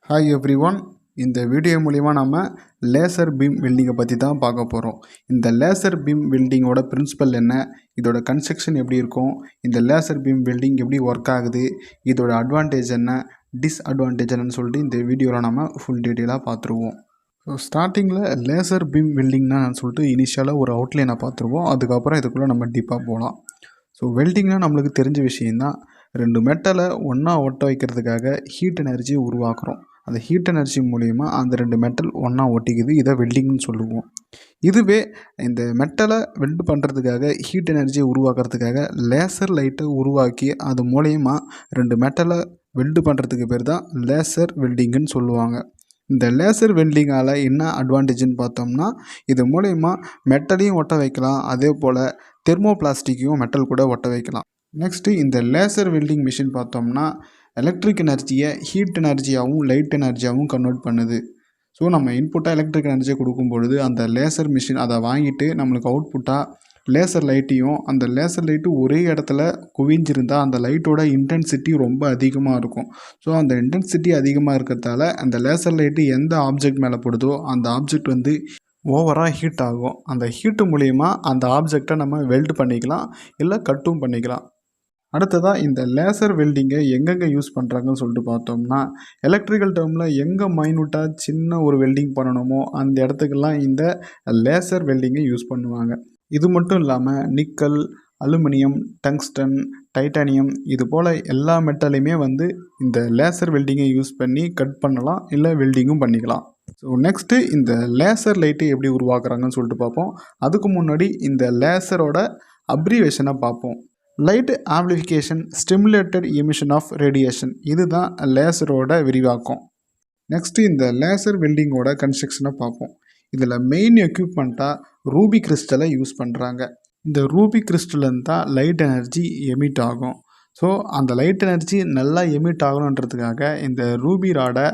Hi everyone. இந்த video மூலிமா நம்ம லேசர் பீம் வெல்டிங்கை பற்றி தான் பார்க்க போகிறோம். இந்த லேசர் பீம் வெல்டிங்கோட பிரின்சிபல் என்ன, இதோட கன்ஸ்ட்ரக்ஷன் எப்படி இருக்கும், இந்த லேசர் பீம் வெல்டிங் எப்படி ஒர்க் ஆகுது, இதோட அட்வான்டேஜ் என்ன, டிஸ்அட்வான்டேஜ் என்னன்னு சொல்லிட்டு இந்த வீடியோவில் நம்ம ஃபுல் டீட்டெயிலாக பார்த்துருவோம். ஸோ ஸ்டார்டிங்கில் லேசர் பீம் வெல்டிங்னா சொல்லிட்டு இனிஷியலாக ஒரு அவுட்லைனை பார்த்துருவோம். அதுக்கப்புறம் இதுக்குள்ளே நம்ம டீப்பாக போகலாம். ஸோ வெல்டிங்னா நம்மளுக்கு தெரிஞ்ச விஷயந்தான். ரெண்டு மெட்டலை ஒன்றா ஒட்ட வைக்கிறதுக்காக ஹீட் எனர்ஜி உருவாக்குறோம். அந்த ஹீட் எனர்ஜி மூலிமா அந்த ரெண்டு மெட்டல் ஒன்றா ஒட்டிக்குது. இதை வெல்டிங்னு சொல்லுவோம். இதுவே இந்த மெட்டலை வெல்டு பண்ணுறதுக்காக ஹீட் எனர்ஜியை உருவாக்குறதுக்காக லேசர் லைட்டை உருவாக்கி அது மூலயமா ரெண்டு மெட்டலை வெல்டு பண்ணுறதுக்கு பேர் தான் லேசர் வெல்டிங்குன்னு சொல்லுவாங்க. இந்த லேசர் வெல்டிங்கால் என்ன அட்வான்டேஜ்னு பார்த்தோம்னா, இது மூலயமா மெட்டலையும் ஒட்ட வைக்கலாம், அதே போல் தெர்மோபிளாஸ்டிக்கையும் மெட்டல் கூட ஒட்ட வைக்கலாம். நெக்ஸ்ட்டு இந்த லேசர் வெல்டிங் மிஷின் பார்த்தோம்னா எலக்ட்ரிக் எனர்ஜியை ஹீட் எனர்ஜியாகவும் லைட் எனர்ஜியாகவும் கன்வெர்ட் பண்ணுது. ஸோ நம்ம இன்புட்டாக எலக்ட்ரிக் எனர்ஜியை கொடுக்கும்பொழுது அந்த லேசர் மிஷின் அதை வாங்கிட்டு நம்மளுக்கு அவுட்புட்டாக லேசர் லைட்டையும், அந்த லேசர் லைட்டு ஒரே இடத்துல குவிஞ்சிருந்தால் அந்த லைட்டோட இன்டென்சிட்டி ரொம்ப அதிகமாக இருக்கும். ஸோ அந்த இன்டென்சிட்டி அதிகமாக இருக்கிறதால அந்த லேசர் லைட்டு எந்த ஆப்ஜெக்ட் மேலே போடுதோ அந்த ஆப்ஜெக்ட் வந்து ஓவராக ஹீட் ஆகும். அந்த ஹீட்டு மூலிமா அந்த ஆப்ஜெக்டை நம்ம வெல்டு பண்ணிக்கலாம், இல்லை கட்டும் பண்ணிக்கலாம். அடுத்ததாக இந்த லேசர் வெல்டிங்கை எங்கெங்கே யூஸ் பண்ணுறாங்கன்னு சொல்லிட்டு பார்த்தோம்னா, எலக்ட்ரிக்கல் டேர்மில் எங்கே மைனூட்டாக சின்ன ஒரு வெல்டிங் பண்ணணுமோ அந்த இடத்துக்கெல்லாம் இந்த லேசர் வெல்டிங்கை யூஸ் பண்ணுவாங்க. இது மட்டும் இல்லாமல் நிக்கல், அலுமினியம், டங்ஸ்டன், டைட்டானியம் இது போல் எல்லா மெட்டலையுமே வந்து இந்த லேசர் வெல்டிங்கை யூஸ் பண்ணி கட் பண்ணலாம், இல்லை வெல்டிங்கும் பண்ணிக்கலாம். ஸோ நெக்ஸ்ட்டு இந்த லேசர் லைட்டு எப்படி உருவாக்குறாங்கன்னு சொல்லிட்டு பார்ப்போம். அதுக்கு முன்னாடி இந்த லேசரோட அப்ரிவேஷனை பார்ப்போம். Light amplification stimulated emission of radiation, இதுதான் லேசரோட விரிவாக்கம். நெக்ஸ்ட்டு இந்த லேசர் வெல்டிங்கோட கன்ஸ்ட்ரக்ஷனை பார்ப்போம். இதில் மெயின் எக்யூப்மெண்ட்டாக ரூபி கிறிஸ்டலை யூஸ் பண்ணுறாங்க. இந்த ரூபி கிறிஸ்டலேருந்து தான் லைட் எனர்ஜி எமிட் ஆகும். ஸோ அந்த லைட் எனர்ஜி நல்லா எமிட் ஆகணுன்றதுக்காக இந்த ரூபி ராடை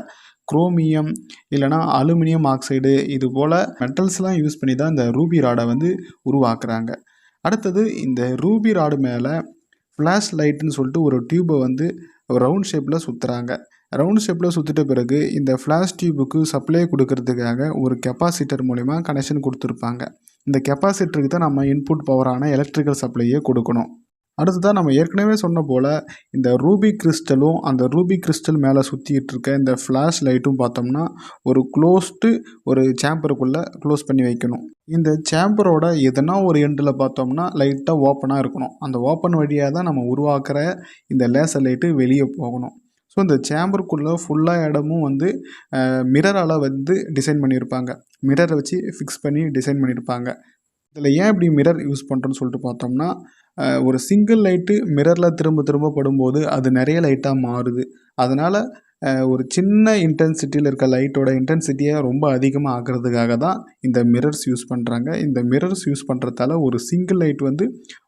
குரோமியம் இல்லைனா அலுமினியம் ஆக்சைடு இது போல் மெட்டல்ஸ்லாம் யூஸ் பண்ணி தான் இந்த ரூபி ராடை வந்து உருவாக்குறாங்க. அடுத்தது இந்த ரூபி ராடு மேலே ஃப்ளாஷ் லைட்டுன்னு சொல்லிட்டு ஒரு டியூப்பை வந்து ரவுண்ட் ஷேப்பில் சுற்றுறாங்க. ரவுண்ட் ஷேப்பில் சுற்றிட்ட பிறகு இந்த ஃப்ளாஷ் டியூபுக்கு சப்ளை கொடுக்கறதுக்காக ஒரு கெப்பாசிட்டர் மூலிமா கனெக்ஷன் கொடுத்துருப்பாங்க. இந்த கெப்பாசிட்டருக்கு தான் நம்ம இன்புட் பவரான எலக்ட்ரிக்கல் சப்ளையை கொடுக்கணும். அடுத்ததாக நம்ம ஏற்கனவே சொன்ன போல் இந்த ரூபி கிறிஸ்டலும் அந்த ரூபி கிறிஸ்டல் மேலே சுற்றிட்டு இருக்க இந்த ஃப்ளாஷ் லைட்டும் பார்த்தோம்னா ஒரு க்ளோஸ்டு ஒரு சேம்பருக்குள்ளே க்ளோஸ் பண்ணி வைக்கணும். இந்த சேம்பரோட எதனா ஒரு எண்டில் பார்த்தோம்னா லைட்டாக ஓப்பனாக இருக்கணும். அந்த ஓப்பன் வழியாக தான் நம்ம உருவாக்குற இந்த லேசர் லைட்டு வெளியே போகணும். ஸோ இந்த சேம்பருக்குள்ளே ஃபுல்லாக இடமும் வந்து மிரரால் வந்து டிசைன் பண்ணியிருப்பாங்க. மிரரை வச்சு ஃபிக்ஸ் பண்ணி டிசைன் பண்ணியிருப்பாங்க. இதில் ஏன் இப்படி மிரர் யூஸ் பண்ணுறோன்னு சொல்லிட்டு பார்த்தோம்னா, ஒரு சிங்கிள் லைட்டு மிரரில் திரும்ப திரும்ப படும்போது அது நிறைய லைட்டாக மாறுது. அதனால் ஒரு சின்ன இன்டென்சிட்டியில் இருக்க லைட்டோட இன்டென்சிட்டியை ரொம்ப அதிகமாக ஆக்கிறதுக்காக தான் இந்த மிரர்ஸ் யூஸ் பண்ணுறாங்க. இந்த மிரர்ஸ் யூஸ் பண்ணுறதால ஒரு சிங்கிள் லைட் வந்து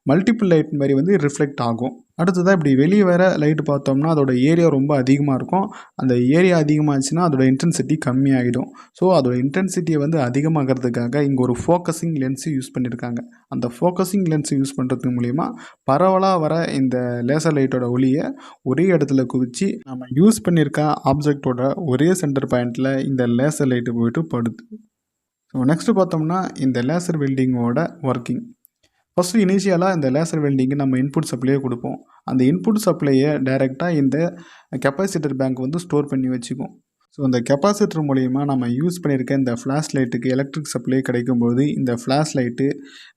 மல்டிபிள் லைட் மாதிரி வந்து ரிஃப்ளெக்ட் ஆகும். அடுத்ததாக இப்படி வெளியே வர லைட்டு பார்த்தோம்னா அதோட ஏரியா ரொம்ப அதிகமாக இருக்கும். அந்த ஏரியா அதிகமாகிடுச்சுன்னா அதோட இன்டென்சிட்டி கம்மியாகிடும். ஸோ அதோட இன்டென்சிட்டியை வந்து அதிகமாகிறதுக்காக இங்கே ஒரு ஃபோக்கஸிங் லென்ஸு யூஸ் பண்ணியிருக்காங்க. அந்த ஃபோக்கஸிங் லென்ஸு யூஸ் பண்ணுறது மூலிமா பரவலாக வர இந்த லேசர் லைட்டோட ஒளியை ஒரே இடத்துல குவிச்சு நம்ம யூஸ் பண்ணியிருக்க ஆப்ஜெக்டோட ஒரே சென்டர் பாயிண்டில் இந்த லேசர் லைட்டு போயிட்டு படுது. ஸோ நெக்ஸ்ட்டு பார்த்தோம்னா இந்த லேசர் வெல்டிங்கோட ஒர்க்கிங். ஃபஸ்ட்டு இனிஷியலாக இந்த லேசர் வெல்டிங்கு நம்ம இன்புட் சப்ளையே கொடுப்போம். அந்த இன்புட் சப்ளையை டைரெக்டாக இந்த கெப்பாசிட்டர் பேங்க் வந்து ஸ்டோர் பண்ணி வச்சுக்கும். ஸோ அந்த கெப்பாசிட்டர் மூலிமா நம்ம யூஸ் பண்ணியிருக்க இந்த ஃப்ளாஷ் லைட்டுக்கு எலக்ட்ரிக் சப்ளை கிடைக்கும்போது இந்த ஃப்ளாஷ் லைட்டு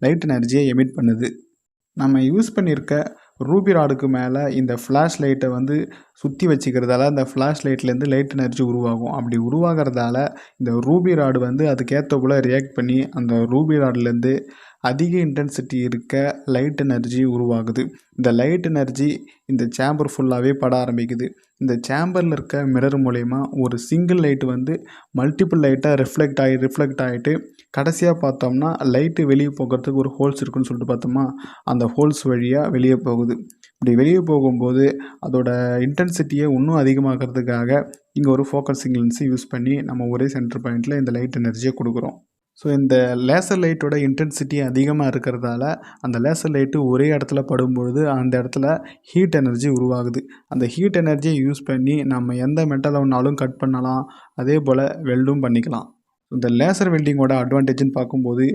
லைட் எனர்ஜியை எமிட் பண்ணுது. நம்ம யூஸ் பண்ணியிருக்க ரூபி ராடுக்கு மேலே இந்த ஃப்ளாஷ் லைட்டை வந்து சுற்றி வச்சுக்கிறதால அந்த ஃப்ளாஷ் லைட்லேருந்து லைட் எனர்ஜி உருவாகும். அப்படி உருவாகிறதால இந்த ரூபி ராடு வந்து அதுக்கேற்ற போல் ரியாக்ட் பண்ணி அந்த ரூபி ராடுலேருந்து அதிக இன்டென்சிட்டி இருக்க லைட் எனர்ஜி உருவாகுது. இந்த லைட் எனர்ஜி இந்த சேம்பர் ஃபுல்லாகவே பட ஆரம்பிக்குது. இந்த சேம்பரில் இருக்க மிரர் மூலயமா ஒரு சிங்கிள் லைட்டு வந்து மல்டிபிள் லைட்டாக ரிஃப்ளெக்ட் ஆகிட்டு கடைசியாக பார்த்தோம்னா லைட்டு வெளியே போகிறதுக்கு ஒரு ஹோல்ஸ் இருக்குன்னு சொல்லிட்டு பார்த்தோமா, அந்த ஹோல்ஸ் வழியாக வெளியே போகுது. இப்படி வெளியே போகும்போது அதோட இன்டென்சிட்டியை இன்னும் அதிகமாகிறதுக்காக இங்கே ஒரு ஃபோக்கஸிங் லென்ஸை யூஸ் பண்ணி நம்ம ஒரே சென்டர் பாயிண்டில் இந்த லைட் எனர்ஜியை கொடுக்குறோம். ஸோ இந்த லேசர் லைட்டோட இன்டென்சிட்டி அதிகமாக இருக்கிறதால அந்த லேசர் லைட்டு ஒரே இடத்துல படும்பொழுது அந்த இடத்துல ஹீட் எனர்ஜி உருவாகுது. அந்த ஹீட் எனர்ஜியை யூஸ் பண்ணி நம்ம எந்த மெட்டலை வேணாலும் கட் பண்ணலாம், அதே போல் வெல்டும் பண்ணிக்கலாம். இந்த லேசர் வெல்டிங்கோட அட்வான்டேஜ்னு பார்க்கும்போது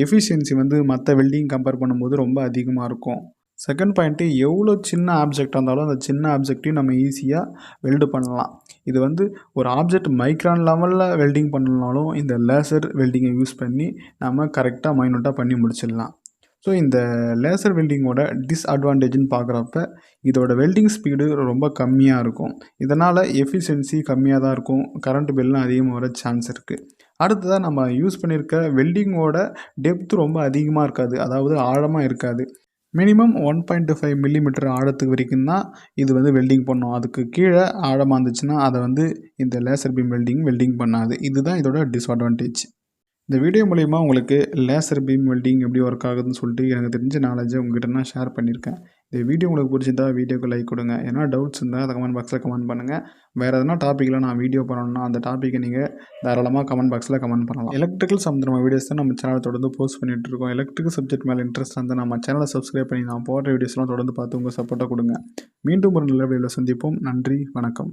எஃபிஷியன்சி வந்து மற்ற வெல்டிங் கம்பேர் பண்ணும்போது ரொம்ப அதிகமாக இருக்கும். செகண்ட் பாயிண்ட்டு, எவ்வளோ சின்ன ஆப்ஜெக்டாக இருந்தாலும் அந்த சின்ன ஆப்ஜெக்டையும் நம்ம ஈஸியாக வெல்டு பண்ணலாம். இது வந்து ஒரு ஆப்ஜெக்ட் மைக்ரான் லெவலில் வெல்டிங் பண்ணலனாலும் இந்த லேசர் வெல்டிங்கை யூஸ் பண்ணி நம்ம கரெக்டாக மைனூட்டாக பண்ணி முடிச்சிடலாம். ஸோ இந்த லேசர் வெல்டிங்கோட டிஸ்அட்வான்டேஜ்னு பார்க்குறப்ப இதோட வெல்டிங் ஸ்பீடு ரொம்ப கம்மியாக இருக்கும். இதனால் எஃபிஷியன்சி கம்மியாக தான் இருக்கும், கரண்ட் பில்லும் அதிகமாக வர சான்ஸ் இருக்குது. அடுத்ததாக நம்ம யூஸ் பண்ணியிருக்க வெல்டிங்கோட டெப்த் ரொம்ப அதிகமாக இருக்காது, அதாவது ஆழமாக இருக்காது. மினிமம் 1.5 மில்லிமீட்டர் ஆழத்துக்கு வரைக்கும் தான் இது வந்து வெல்டிங் பண்ணும். அதுக்கு கீழே ஆழமாக இருந்துச்சுன்னா அதை வந்து இந்த லேசர் பீம் வெல்டிங் பண்ணாது. இதுதான் இதோட டிஸ்அட்வான்டேஜ். இந்த வீடியோ மூலிமா உங்களுக்கு லேசர் பீம் வெல்டிங் எப்படி ஒர்க் ஆகுதுன்னு சொல்லிட்டு எனக்கு தெரிஞ்ச நாலேஜை உங்ககிட்ட நான் ஷேர் பண்ணியிருக்கேன். இந்த வீடியோ உங்களுக்கு பிடிச்சிருந்தா வீடியோக்கு லைக் கொடுங்க. ஏன்னா டவுட்ஸ் இருந்தால் அதை கமெண்ட் பாக்ஸில் கமெண்ட் பண்ணுங்கள். வேறு எதனா டாப்பிக்கில் நான் வீடியோ பண்ணணும்னா அந்த டாப்பிக்கை நீங்கள் தாராளமாக கமெண்ட் பாக்ஸில் கமெண்ட் பண்ணலாம். எலக்ட்ரிக்கல் சம்மந்தமான வீடியோஸ் தான் நம்ம சேனலை தொடர்ந்து போஸ்ட் பண்ணிகிட்டு இருக்கோம். எலக்ட்ரிக்கல் சப்ஜெக்ட் மேலே இன்ட்ரெஸ்ட் இருந்தால் நம்ம சேனலை சப்ஸ்கிரைப் பண்ணி நான் போடுற வீடியோஸ்லாம் தொடர்ந்து பார்த்து உங்கள் சப்போர்ட்டை கொடுங்க. மீண்டும் ஒரு நல்ல வீடியோவில் சந்திப்போம். நன்றி, வணக்கம்.